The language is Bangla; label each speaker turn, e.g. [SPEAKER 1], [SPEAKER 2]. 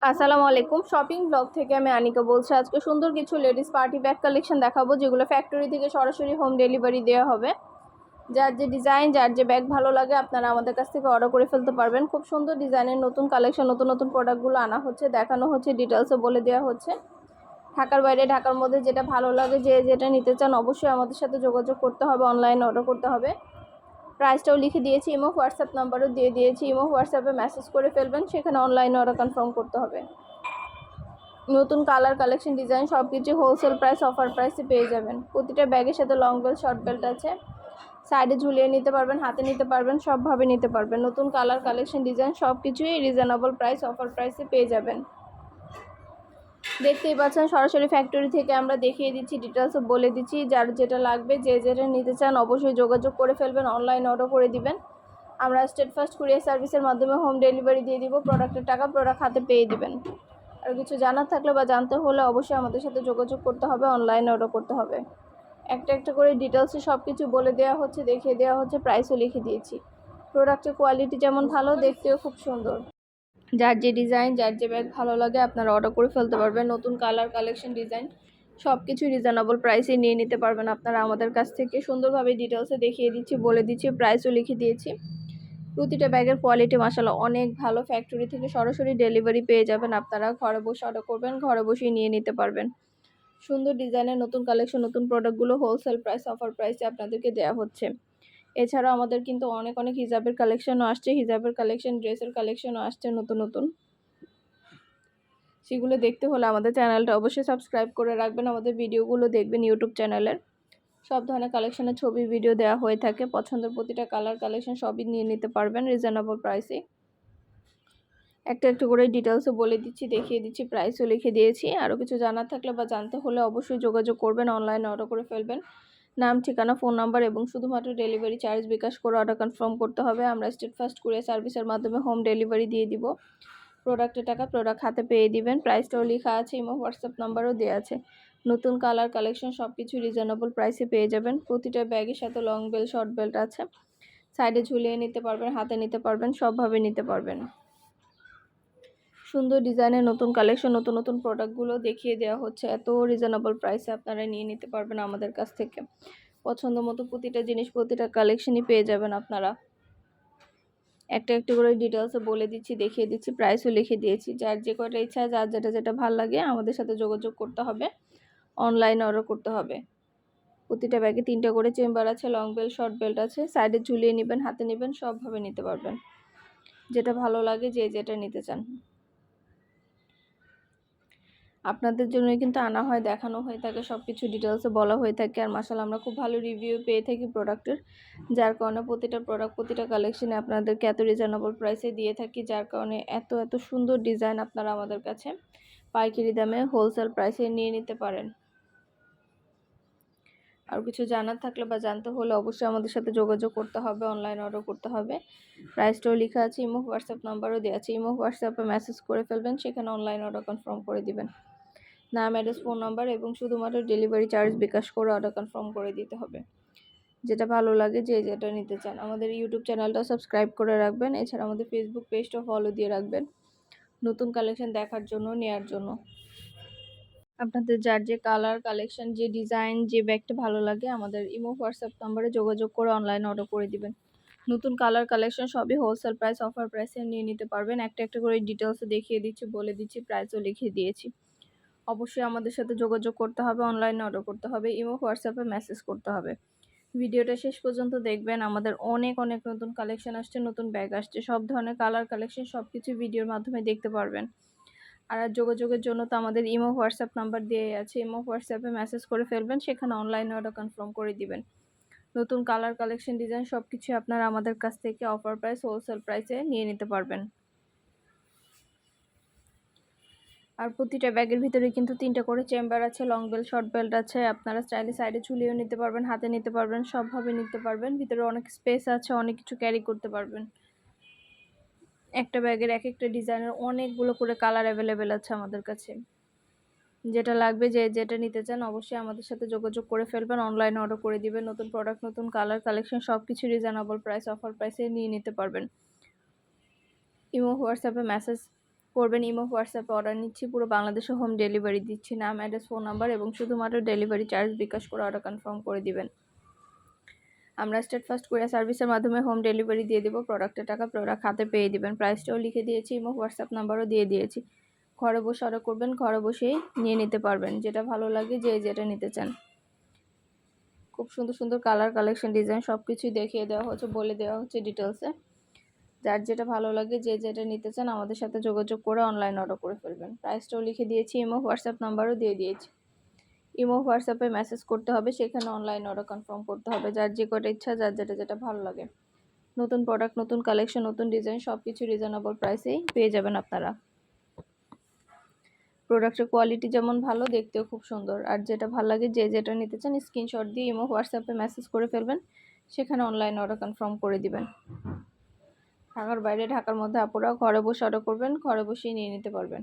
[SPEAKER 1] আসসালামু আলাইকুম। শপিং ব্লগ থেকে আমি আনিকা বলছি। আজকে সুন্দর কিছু লেডিস পার্টি ব্যাগ কালেকশন দেখাবো, যেগুলো ফ্যাক্টরি থেকে সরাসরি হোম ডেলিভারি দেওয়া হবে। যার যে ডিজাইন, যার যে ব্যাগ ভালো লাগে, আপনারা আমাদের কাছ থেকে অর্ডার করে ফেলতে পারবেন। খুব সুন্দর ডিজাইনের নতুন কালেকশন, নতুন নতুন প্রোডাক্টগুলো আনা হচ্ছে, দেখানো হচ্ছে, ডিটেলসে বলে দেওয়া হচ্ছে। ঢাকার বাইরে, ঢাকার মধ্যে যেটা ভালো লাগে, যে যেটা নিতে চান অবশ্যই আমাদের সাথে যোগাযোগ করতে হবে, অনলাইনে অর্ডার করতে হবে। প্রাইসটাও লিখে দিয়েছি, ইমো হোয়াটসঅ্যাপ নাম্বারও দিয়ে দিয়েছি। ইমো হোয়াটসঅ্যাপে মেসেজ করে ফেলবেন, সেখানে অনলাইনে অর্ডার কনফার্ম করতে হবে। নতুন কালার, কালেকশন, ডিজাইন সব কিছু হোলসেল প্রাইস, অফার প্রাইসে পেয়ে যাবেন। প্রতিটা ব্যাগের সাথে লং বেল্ট, শর্ট বেল্ট আছে। সাইডে ঝুলিয়ে নিতে পারবেন, হাতে নিতে পারবেন, সবভাবে নিতে পারবেন। নতুন কালার, কালেকশন, ডিজাইন সব কিছুই রিজনেবল প্রাইস, অফার প্রাইসে পেয়ে যাবেন। দেখতেই পাচ্ছেন সরাসরি ফ্যাক্টরি থেকে আমরা দেখিয়ে দিচ্ছি, ডিটেলসও বলে দিচ্ছি। যার যেটা লাগবে, যে যেটা নিতে চান অবশ্যই যোগাযোগ করে ফেলবেন, অনলাইন অর্ডার করে দিবেন। আমরা স্টেট ফার্স্ট কুরিয়ার সার্ভিসের মাধ্যমে হোম ডেলিভারি দিয়ে দিব। প্রোডাক্টের টাকা প্রোডাক্ট হাতে পেয়ে দিবেন। আর কিছু জানার থাকলে বা জানতে হলে অবশ্যই আমাদের সাথে যোগাযোগ করতে হবে, অনলাইনে অর্ডার করতে হবে। একটা একটা করে ডিটেলসে সব কিছু বলে দেওয়া হচ্ছে, দেখিয়ে দেওয়া হচ্ছে, প্রাইসও লিখে দিয়েছি। প্রোডাক্টের কোয়ালিটি যেমন ভালো, দেখতেও খুব সুন্দর। যার যে ডিজাইন, যার যে ব্যাগ ভালো লাগে আপনারা অর্ডার করে ফেলতে পারবেন। নতুন কালার, কালেকশন, ডিজাইন সব কিছু রিজনেবল প্রাইসে নিয়ে নিতে পারবেন আপনারা আমাদের কাছ থেকে। সুন্দরভাবে ডিটেলসে দেখিয়ে দিচ্ছি, বলে দিচ্ছি, প্রাইসও লিখে দিয়েছি। প্রতিটা ব্যাগের কোয়ালিটি মাশাআল্লাহ অনেক ভালো। ফ্যাক্টরি থেকে সরাসরি ডেলিভারি পেয়ে যাবেন আপনারা। ঘরে বসে অর্ডার করবেন, ঘরে বসেই নিয়ে নিতে পারবেন। সুন্দর ডিজাইনের নতুন কালেকশন, নতুন প্রোডাক্টগুলো হোলসেল প্রাইস, অফার প্রাইসে আপনাদেরকে দেওয়া হচ্ছে। এছাড়াও আমাদের কিন্তু অনেক অনেক হিজাবের কালেকশনও আসছে, হিজাবের কালেকশন, ড্রেসের কালেকশনও আসছে নতুন নতুন। সেগুলো দেখতে হলে আমাদের চ্যানেলটা অবশ্যই সাবস্ক্রাইব করে রাখবেন, আমাদের ভিডিওগুলো দেখবেন ইউটিউব চ্যানেলের। সব ধরনের কালেকশনের ছবি, ভিডিও দেওয়া হয়ে থাকে। পছন্দের প্রতিটা কালার, কালেকশন সবই নিয়ে নিতে পারবেন রিজনেবল প্রাইসে। একটা একটা করে ডিটেলসও বলে দিচ্ছি, দেখিয়ে দিচ্ছি, প্রাইসও লিখে দিয়েছি। আরও কিছু জানার থাকলে বা জানতে হলে অবশ্যই যোগাযোগ করবেন, অনলাইনে অর্ডার করে ফেলবেন। নাম, ঠিকানা, ফোন নাম্বার এবং শুধুমাত্র ডেলিভারি চার্জ বিকাশ করে অর্ডার কনফার্ম করতে হবে। আমরা স্টেট ফার্স্ট কুরিয়ার সার্ভিসের মাধ্যমে হোম ডেলিভারি দিয়ে দিব। প্রোডাক্টের টাকা প্রোডাক্ট হাতে পেয়ে দিবেন। প্রাইসটাও লেখা আছে, ইমো হোয়াটসঅ্যাপ নাম্বারও দেওয়া আছে। নতুন কালার, কালেকশন সব কিছু রিজনেবল প্রাইসে পেয়ে যাবেন। প্রতিটা ব্যাগের সাথে লং বেল্ট, শর্ট বেল্ট আছে। সাইডে ঝুলিয়ে নিতে পারবেন, হাতে নিতে পারবেন, সবভাবে নিতে পারবেন। সুন্দর ডিজাইনের নতুন কালেকশন, নতুন নতুন প্রোডাক্টগুলো দেখিয়ে দেওয়া হচ্ছে। এত রিজনেবল প্রাইসে আপনারা নিয়ে নিতে পারবেন আমাদের কাছ থেকে। পছন্দ মতো প্রতিটা জিনিস, প্রতিটা কালেকশনই পেয়ে যাবেন আপনারা। একটা একটা করে ডিটেলসে বলে দিচ্ছি, দেখিয়ে দিচ্ছি, প্রাইসও লিখে দিয়েছি। যার যে কয়টা ইচ্ছা, যার যেটা যেটা ভালো লাগে আমাদের সাথে যোগাযোগ করতে হবে, অনলাইনে অর্ডার করতে হবে। প্রতিটা ব্যাগে 3টা করে চেম্বার আছে, লং বেল্ট, শর্ট বেল্ট আছে। সাইডে ঝুলিয়ে নেবেন, হাতে নেবেন, সবভাবে নিতে পারবেন। যেটা ভালো লাগে, যে যেটা নিতে চান আপনাদের জন্যই কিন্তু আনা হয়, দেখানো হয়ে থাকে, সব কিছু ডিটেলসে বলা হয়ে থাকে। আর মাশাআল্লাহ আমরা খুব ভালো রিভিউ পেয়ে থাকি প্রোডাক্টের, যার কারণে প্রতিটা প্রোডাক্ট, প্রতিটা কালেকশনে আপনাদেরকে এত রিজনেবল প্রাইসে দিয়ে থাকি। যার কারণে এত এত সুন্দর ডিজাইন আপনারা আমাদের কাছে পাইকারি দামে হোলসেল প্রাইসে নিয়ে নিতে পারেন। আর কিছু জানার থাকলে বা জানতে হলে অবশ্যই আমাদের সাথে যোগাযোগ করতে হবে, অনলাইন অর্ডার করতে হবে। প্রাইসটাও লেখা আছে, ইমো হোয়াটসঅ্যাপ নাম্বারও দেওয়া আছে। ইমো হোয়াটসঅ্যাপে মেসেজ করে ফেলবেন, সেখানে অনলাইন অর্ডার কনফার্ম করে দিবেন। নাম, অ্যাড্রেস, ফোন নাম্বার এবং শুধুমাত্র ডেলিভারি চার্জ বিকাশ করে অর্ডার কনফার্ম করে দিতে হবে। যেটা ভালো লাগে, যে যেটা নিতে চান। আমাদের ইউটিউব চ্যানেলটা সাবস্ক্রাইব করে রাখবেন। এছাড়া আমাদের ফেসবুক পেজটা ফলো দিয়ে রাখবেন, নতুন কালেকশন দেখার জন্য, নেয়ার জন্য। আপনাদের যার যে কালার, কালেকশন, যে ডিজাইন, যে ব্যাগটা ভালো লাগে আমাদের ইমো হোয়াটসঅ্যাপ নাম্বারে যোগাযোগ করে অনলাইনে অর্ডার করে দিবেন। নতুন কালার, কালেকশন সবই হোলসেল প্রাইস, অফার প্রাইসে নিয়ে নিতে পারবেন। একটা একটা করে ডিটেলসে দেখিয়ে দিচ্ছি, বলে দিচ্ছি, প্রাইসও লিখে দিয়েছি। অবশ্যই আমাদের সাথে যোগাযোগ করতে হবে, অনলাইনে অর্ডার করতে হবে, ইমো হোয়াটসঅ্যাপে মেসেজ করতে হবে। ভিডিওটা শেষ পর্যন্ত দেখবেন। আমাদের অনেক অনেক নতুন কালেকশন আসছে, নতুন ব্যাগ আসছে, সব ধরনের কালার, কালেকশন সব কিছু ভিডিওর মাধ্যমে দেখতে পারবেন। আর যোগাযোগের জন্য তো আমাদের ইমো হোয়াটসঅ্যাপ নাম্বার দিয়ে আছে, ইমো হোয়াটসঅ্যাপে মেসেজ করে ফেলবেন, সেখানে অনলাইনে অর্ডার কনফার্ম করে দিবেন। নতুন কালার, কালেকশন, ডিজাইন সব কিছু আপনারা আমাদের কাছ থেকে অফার প্রাইস, হোলসেল প্রাইসে নিয়ে নিতে পারবেন। আর প্রতিটা ব্যাগের ভিতরে কিন্তু 3টা করে চেম্বার আছে, লং বেল্ট, শর্ট বেল্ট আছে। আপনারা চাইলে সাইডে ঝুলিয়েও নিতে পারবেন, হাতে নিতে পারবেন, সবভাবে নিতে পারবেন। ভিতরে অনেক স্পেস আছে, অনেক কিছু ক্যারি করতে পারবেন। একটা ব্যাগের এক একটা ডিজাইনের অনেকগুলো করে কালার অ্যাভেলেবেল আছে আমাদের কাছে। যেটা লাগবে, যে যেটা নিতে চান অবশ্যই আমাদের সাথে যোগাযোগ করে ফেলবেন, অনলাইনে অর্ডার করে দিবেন। নতুন প্রোডাক্ট, নতুন কালার, কালেকশন সব কিছু রিজনেবল প্রাইস, অফার প্রাইসে নিয়ে নিতে পারবেন। ইমো হোয়াটসঅ্যাপে মেসেজ করবেন। ইমো হোয়াটসঅ্যাপে অর্ডার নিচ্ছি, পুরো বাংলাদেশে হোম ডেলিভারি দিচ্ছি। নাম, অ্যাড্রেস, ফোন নাম্বার এবং শুধুমাত্র ডেলিভারি চার্জ বিকাশ করে অর্ডার কনফার্ম করে দিবেন। আমরা স্টেট ফার্স্ট কুরিয়ার সার্ভিসের মাধ্যমে হোম ডেলিভারি দিয়ে দেবো। প্রোডাক্টের টাকা প্রোডাক্ট হাতে পেয়ে দিবেন। প্রাইসটাও লিখে দিয়েছি, ইমো হোয়াটসঅ্যাপ নাম্বারও দিয়ে দিয়েছি। ঘরে বসে অর্ডার করবেন, ঘরে বসেই নিয়ে নিতে পারবেন। যেটা ভালো লাগে যে যেটা নিতে চান। খুব সুন্দর সুন্দর কালার, কালেকশন, ডিজাইন সব কিছুই দেখিয়ে দেওয়া হচ্ছে, বলে দেওয়া হচ্ছে ডিটেলসে। যার যেটা ভালো লাগে যে যেটা নিতে চান আমাদের সাথে যোগাযোগ করে অনলাইন অর্ডার করে ফেলবেন। প্রাইসটাও লিখে দিয়েছি, ইমো হোয়াটসঅ্যাপ নাম্বারও দিয়ে দিয়েছি। ইমো হোয়াটসঅ্যাপে মেসেজ করতে হবে, সেখানে অনলাইন অর্ডার কনফার্ম করতে হবে। যার যে কটা ইচ্ছা, যার যেটা ভালো লাগে। নতুন প্রোডাক্ট, নতুন কালেকশন, নতুন ডিজাইন সব কিছু রিজনেবল প্রাইসেই পেয়ে যাবেন আপনারা। প্রোডাক্টের কোয়ালিটি যেমন ভালো, দেখতেও খুব সুন্দর। আর যেটা ভালো লাগে যে যেটা নিতে চান স্ক্রিনশট দিয়ে ইমো হোয়াটসঅ্যাপে মেসেজ করে ফেলবেন, সেখানে অনলাইন অর্ডার কনফার্ম করে দিবেন। ঢাকার বাইরে, ঢাকার মধ্যে আপুরা ঘরে বসে অর্ডার করবেন, ঘরে বসেই নিয়ে নিতে পারবেন।